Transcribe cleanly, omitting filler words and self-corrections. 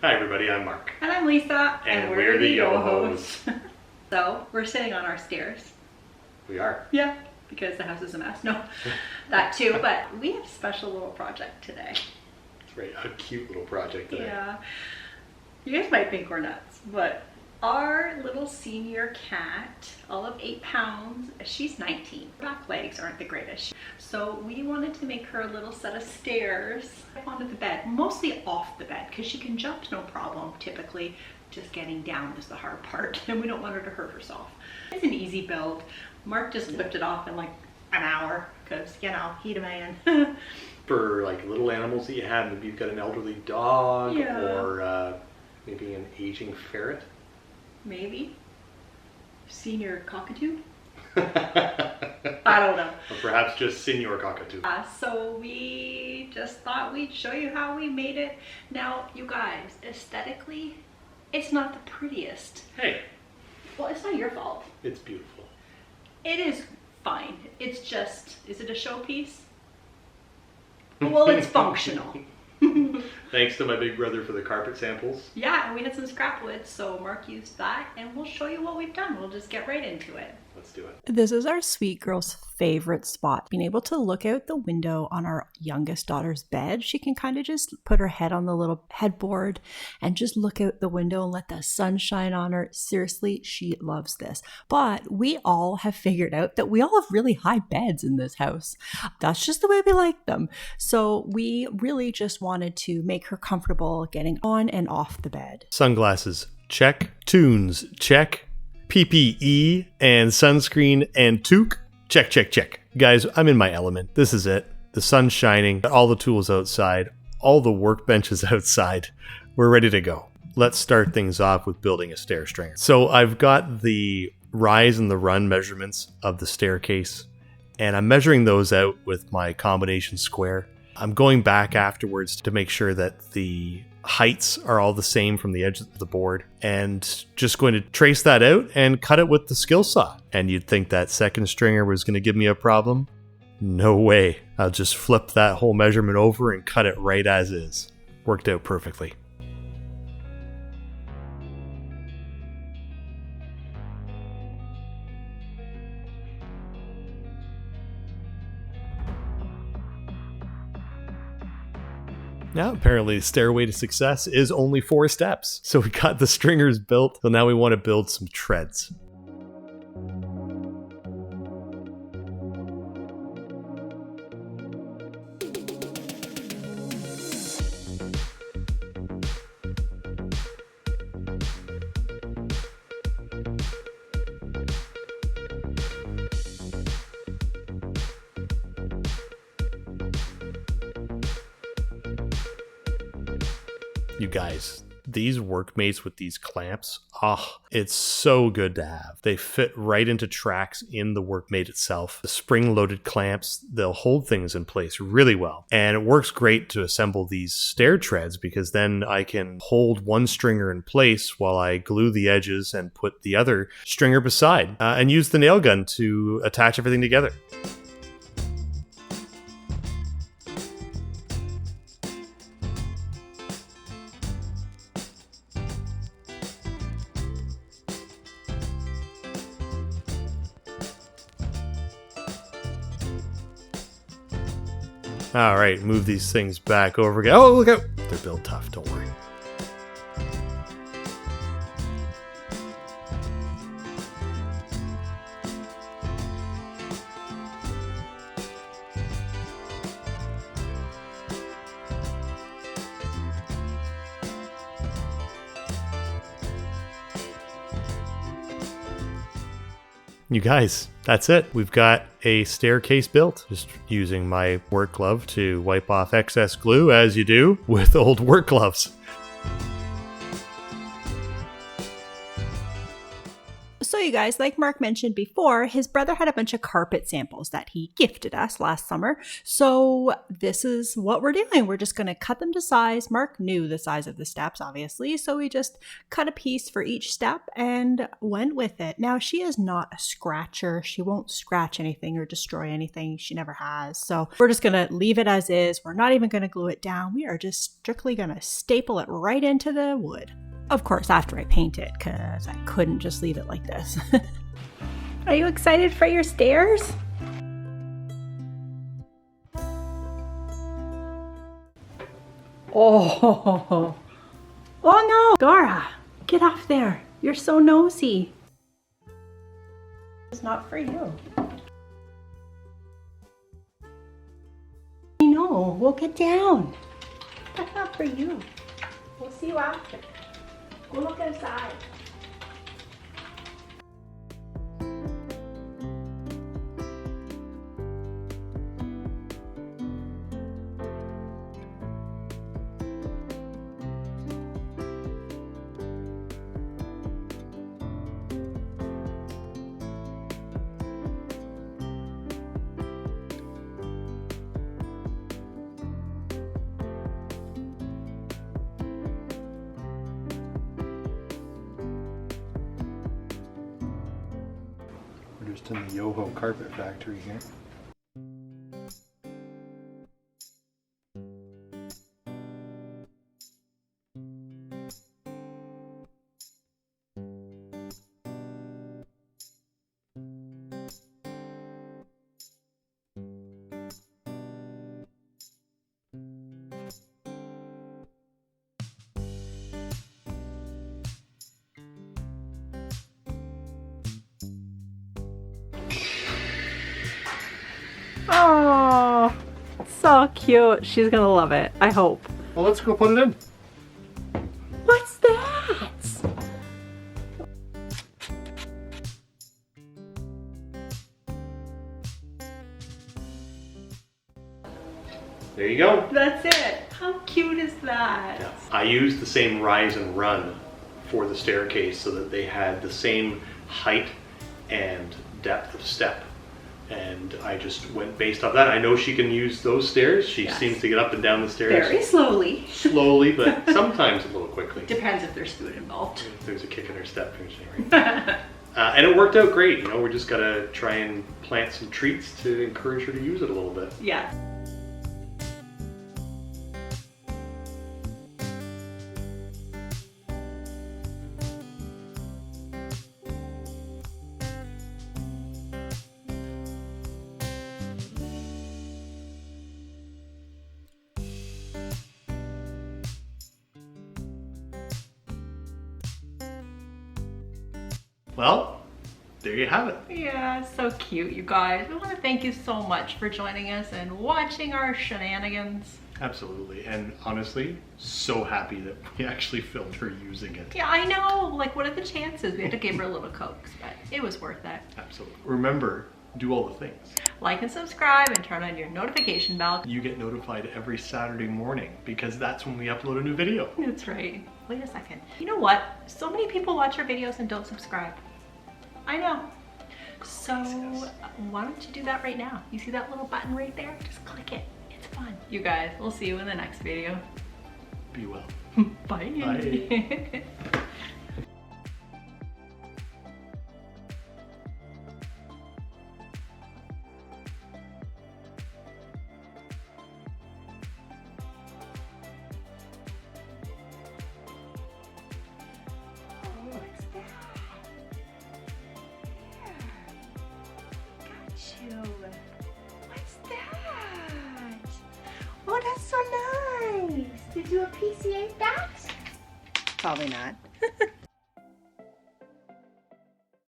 Hi everybody, I'm Mark. And I'm Lisa. And we're the Yo-Hos. So, we're sitting on our stairs. We are. Yeah, because the house is a mess. No, that too, but we have a special little project today. That's right, a cute little project today. Yeah. You guys might think we're nuts, but our little senior cat, all of 8 pounds, she's 19. Back legs aren't the greatest. So we wanted to make her a little set of stairs onto the bed, mostly off the bed, because she can jump no problem typically. Just getting down is the hard part, and we don't want her to hurt herself. It's an easy build. Mark just whipped it off in like an hour, because, you know, he's a man. For like little animals that you have, maybe you've got an elderly dog, Yeah. or maybe an aging ferret. Maybe. Senior cockatoo? I don't know. Or perhaps just senior cockatoo. So we just thought we'd show you how we made it. Now, you guys, aesthetically, it's not the prettiest. Hey. Well, it's not your fault. It's beautiful. It is fine. It's just, is it a showpiece? Well, it's functional. Thanks to my big brother for the carpet samples. Yeah, and we had some scrap wood, so Mark used that, and we'll show you what we've done. We'll just get right into it. Let's do it. This is our sweet girl's favorite spot. Being able to look out the window on our youngest daughter's bed, she can kind of just put her head on the little headboard and just look out the window and let the sun shine on her. Seriously, she loves this. But we all have figured out that we all have really high beds in this house. That's just the way we like them. So we really just wanted to make her comfortable getting on and off the bed. Sunglasses, check. Tunes, check. PPE and sunscreen and toque. Check, check, check. Guys, I'm in my element. This is it. The sun's shining, all the tools outside, all the workbenches outside. We're ready to go. Let's start things off with building a stair stringer. So I've got the rise and the run measurements of the staircase, and I'm measuring those out with my combination square. I'm going back afterwards to make sure that the heights are all the same from the edge of the board, and just going to trace that out and cut it with the skill saw. And you'd think that second stringer was going to give me a problem? No way. I'll just flip that whole measurement over and cut it right as is. Worked out perfectly. Now, apparently, the stairway to success is only 4 steps. So we got the stringers built, so now we want to build some treads. You guys, these workmates with these clamps, it's so good to have. They fit right into tracks in the workmate itself. The spring-loaded clamps, they'll hold things in place really well. And it works great to assemble these stair treads, because then I can hold one stringer in place while I glue the edges and put the other stringer beside, and use the nail gun to attach everything together. All right, move these things back over again. Oh, look out! They're built tough, don't worry. You guys, that's it. We've got a staircase built. Just using my work glove to wipe off excess glue, as you do with old work gloves. So you guys, like Mark mentioned before, his brother had a bunch of carpet samples that he gifted us last summer. So this is what we're doing. We're just going to cut them to size. Mark knew the size of the steps, obviously. So we just cut a piece for each step and went with it. Now, she is not a scratcher. She won't scratch anything or destroy anything. She never has. So we're just going to leave it as is. We're not even going to glue it down. We are just strictly going to staple it right into the wood. Of course, after I paint it, because I couldn't just leave it like this. Are you excited for your stairs? Oh, oh no, Dora, get off there. You're so nosy. It's not for you. I know, we'll get down. That's not for you. We'll see you after. Go look outside. We're just in the Yoho carpet factory here. Oh, so cute. She's gonna love it, I hope. Well, let's go put it in. What's that? There you go. That's it. How cute is that? Yeah. I used the same rise and run for the staircase so that they had the same height and depth of step. And I just went based off that. I know she can use those stairs. She seems to get up and down the stairs. Very slowly. Slowly, but sometimes a little quickly. Depends if there's food involved. If there's a kick in her step, right? And it worked out great. You know, we're just gotta try and plant some treats to encourage her to use it a little bit. Yeah. Well, there you have it. Yeah, so cute, you guys. We want to thank you so much for joining us and watching our shenanigans. Absolutely. And honestly, so happy that we actually filmed her using it. Yeah, I know. Like, what are the chances? We had to give her a little coax, but it was worth it. Absolutely. Remember, do all the things. Like and subscribe and turn on your notification bell. You get notified every Saturday morning because that's when we upload a new video. That's right. Wait a second. You know what? So many people watch our videos and don't subscribe. I know. So why don't you do that right now? You see that little button right there? Just click it. It's fun. You guys, we'll see you in the next video. Be well. Bye. Bye. What's that? Oh, that's so nice. Did you appreciate that? Probably not.